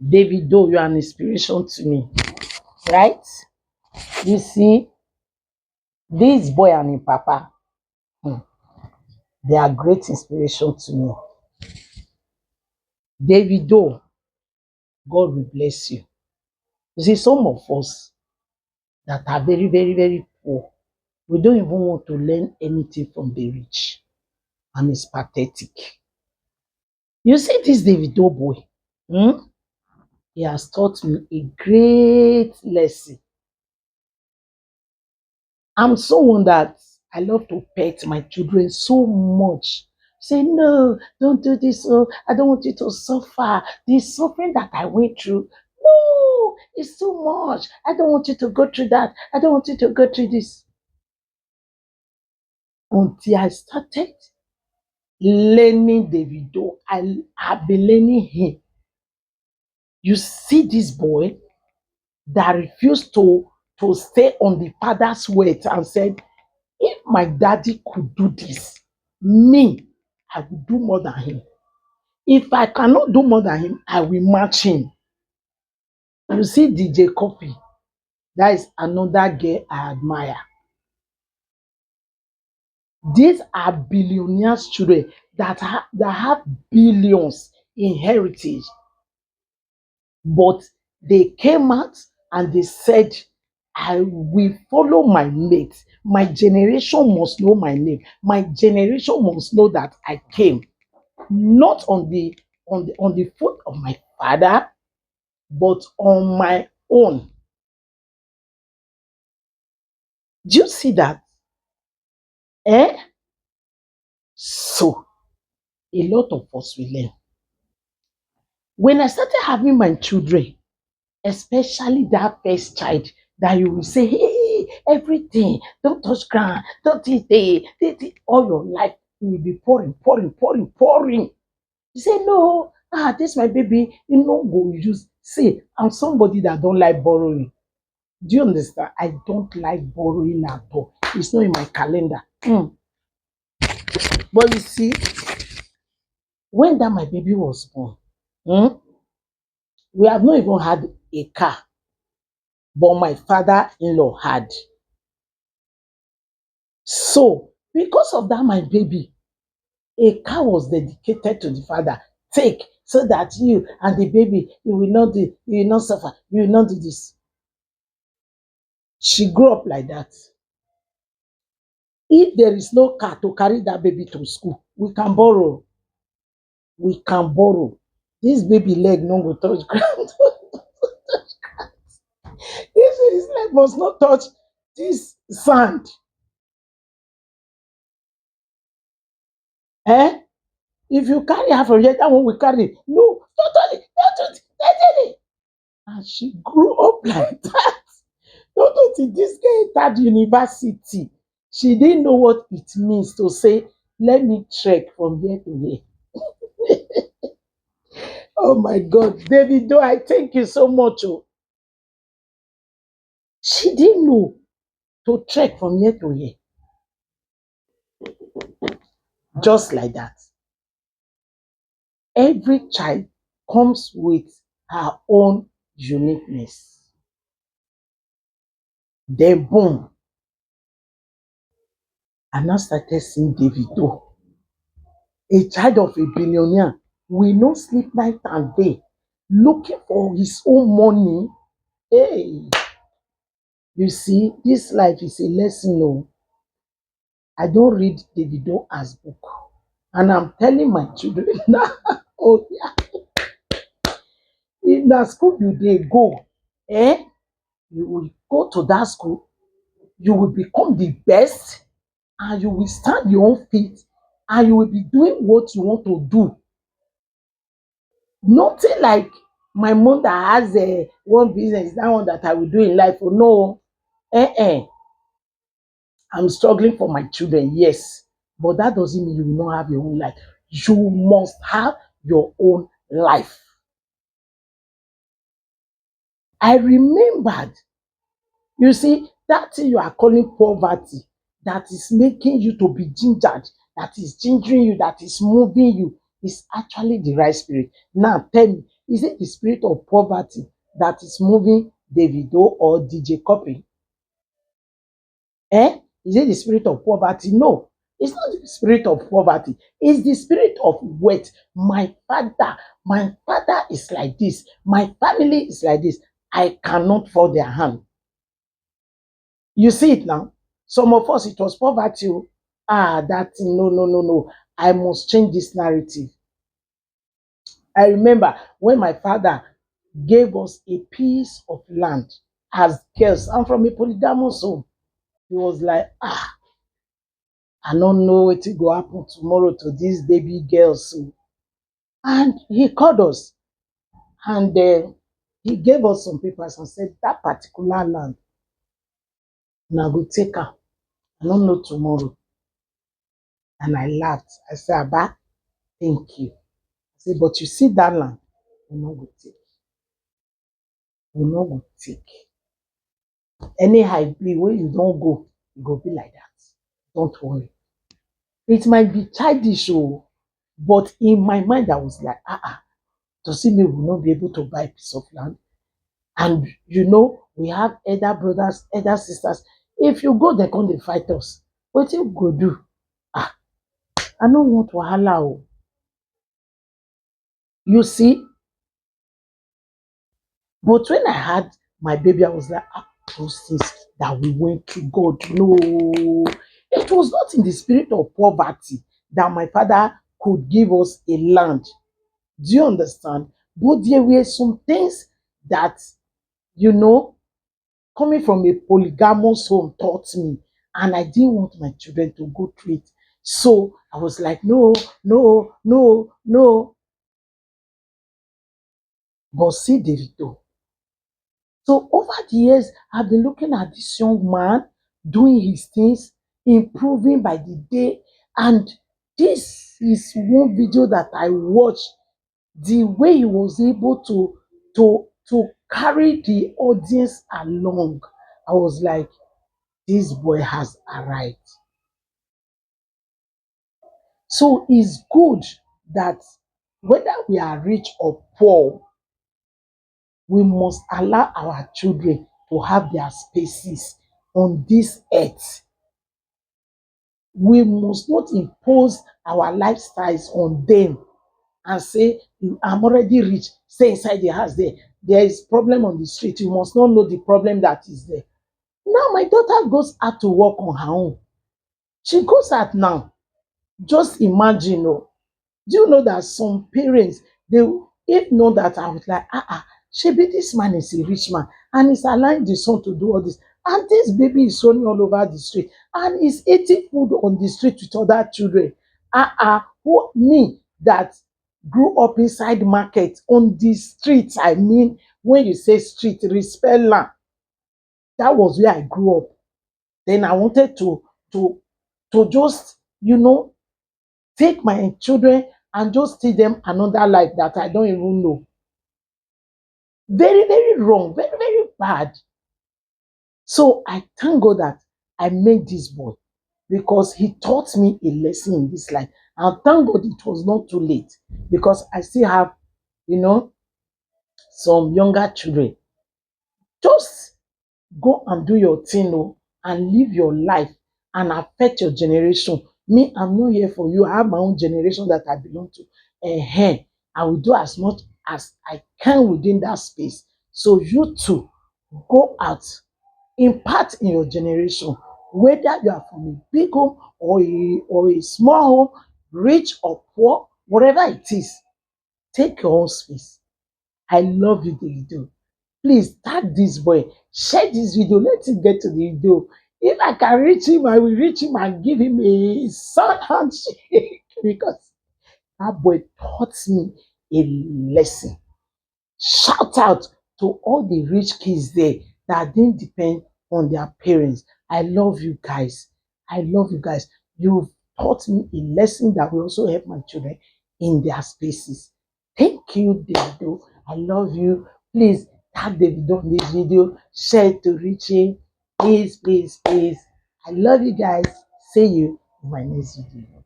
Davido, you are an inspiration to me, right? You see, this boy and his papa, hmm, they are great inspiration to me. Davido, God will bless you. You see, some of us that are very, very, very poor, we don't even want to learn anything from the rich, and it's pathetic. You see, this Davido boy, hmm, he has taught me a great lesson. I'm someone that I love to pet my children so much. Say, no, don't do this. Oh, I don't want you to suffer. The suffering that I went through, no, it's too much. I don't want you to go through that. I don't want you to go through this. Until I started learning Davido, I have been learning him. You see this boy that refused to stay on the father's word and said, if my daddy could do this, me, I will do more than him. If I cannot do more than him, I will match him. You see DJ Cuppy, that is another girl I admire. These are billionaires children that have billions in heritage, but they came out and they said, I will follow my mate. My generation must know my name. My generation must know that I came not on the foot of my father, but on my own. Do you see that? Eh? So a lot of us will learn. When I started having my children, especially that first child, that you will say, hey, everything, don't touch ground, don't eat it, all your life, you will be pouring, pouring, pouring, pouring. You say, no, this my baby, you know, go use. See, I'm somebody that don't like borrowing. Do you understand? I don't like borrowing at all. It's not in my calendar. But you see, when that my baby was born, hmm, we have not even had a car, but my father-in-law had. So, because of that, my baby, a car was dedicated to the father. Take so that you and the baby, you will not suffer, you will not do this. She grew up like that. If there is no car to carry that baby to school, we can borrow. We can borrow. This baby leg no go touch ground. His leg must not touch this sand. Eh? If you carry her from here, that one will carry. No, totally, totally. And she grew up like that. Totally, this girl entered university. She didn't know what it means to say, let me trek from here to here. Oh my God, Davido, I thank you so much. Oh. She didn't know to trek from here to here. Just like that. Every child comes with her own uniqueness. Then boom, I now started seeing Davido, a child of a billionaire, will not sleep night and day, looking for his own money. Hey, you see, this life is a lesson. No, I don't read Davido as book, and I'm telling my children now. Oh yeah, in that school you dey go, eh? You will go to that school, you will become the best, and you will stand your own feet, and you will be doing what you want to do. Nothing like my mom that has one business, that one that I will do in life. Oh no, I'm struggling for my children, yes, but that doesn't mean you will not have your own life. You must have your own life. I remembered, you see, that thing you are calling poverty, that is making you to be gingered, that is gingering you, that is moving you, is actually the right spirit. Now tell me, Is it the spirit of poverty that is moving Davido or DJ Cuppy? Eh? Is it the spirit of poverty? No, it's not the spirit of poverty. It's the spirit of wealth. My father is like this. My family is like this. I cannot fold their hand. You see it now. Some of us, it was poverty. Oh. That no, no, no, no. I must change this narrative. I remember when my father gave us a piece of land as girls. I'm from a polygamous home. He was like, I don't know what will happen tomorrow to these baby girls. So. And he called us and he gave us some papers and said that particular land, now go take her. I don't know tomorrow. And I laughed. I said, Abba, thank you. I said, but you see that land, we not go take. We not go take. Any high play where you don't go, you go be like that. Don't worry. It might be childish, oh, but in my mind, I was like, to see me will not be able to buy a piece of land. And we have elder brothers, elder sisters. If you go, they come they fight us. What you go do? I don't want wahala. Oh. You see? But when I had my baby, I was like, those things that we went to God. No. It was not in the spirit of poverty that my father could give us a land. Do you understand? But there were some things that, you know, coming from a polygamous home taught me, and I didn't want my children to go through it. So I was like, no, no, no, no. But see, Davido. So over the years, I've been looking at this young man doing his things, improving by the day. And this is one video that I watched. The way he was able to carry the audience along. I was like, this boy has arrived. So it's good that whether we are rich or poor, we must allow our children to have their spaces on this earth. We must not impose our lifestyles on them and say, I'm already rich, stay inside the house there. There is problem on the street. You must not know the problem that is there. Now my daughter goes out to work on her own. She goes out now. Just imagine, oh, do you know that some parents, they if know that I was like, shebi this man is a rich man and he's allowing the son to do all this. And this baby is running all over the street and is eating food on the street with other children. Who me that grew up inside market on the streets. I mean, when you say street, respect land. That was where I grew up. Then I wanted to just, take my children and just teach them another life that I don't even know. Very, very wrong, very, very bad. So I thank God that I met this boy because he taught me a lesson in this life. And thank God it was not too late because I still have, some younger children. Just go and do your thing, and live your life and affect your generation. Me, I'm not here for you. I have my own generation that I belong to. I will do as much as I can within that space. So you too, go out, impart in your generation, whether you are from a big home or a small home, rich or poor, whatever it is, take your own space. I love you, Davido. Please tag this boy, share this video, let him get to the video. If I can reach him, I will reach him and give him a sun handshake because that boy taught me a lesson. Shout out to all the rich kids there that didn't depend on their parents. I love you guys. I love you guys. You've taught me a lesson that will also help my children in their spaces. Thank you, Davido. I love you. Please tag Davido on this video. Share it to reach him. Please, please, please. I love you guys. See you in my next video.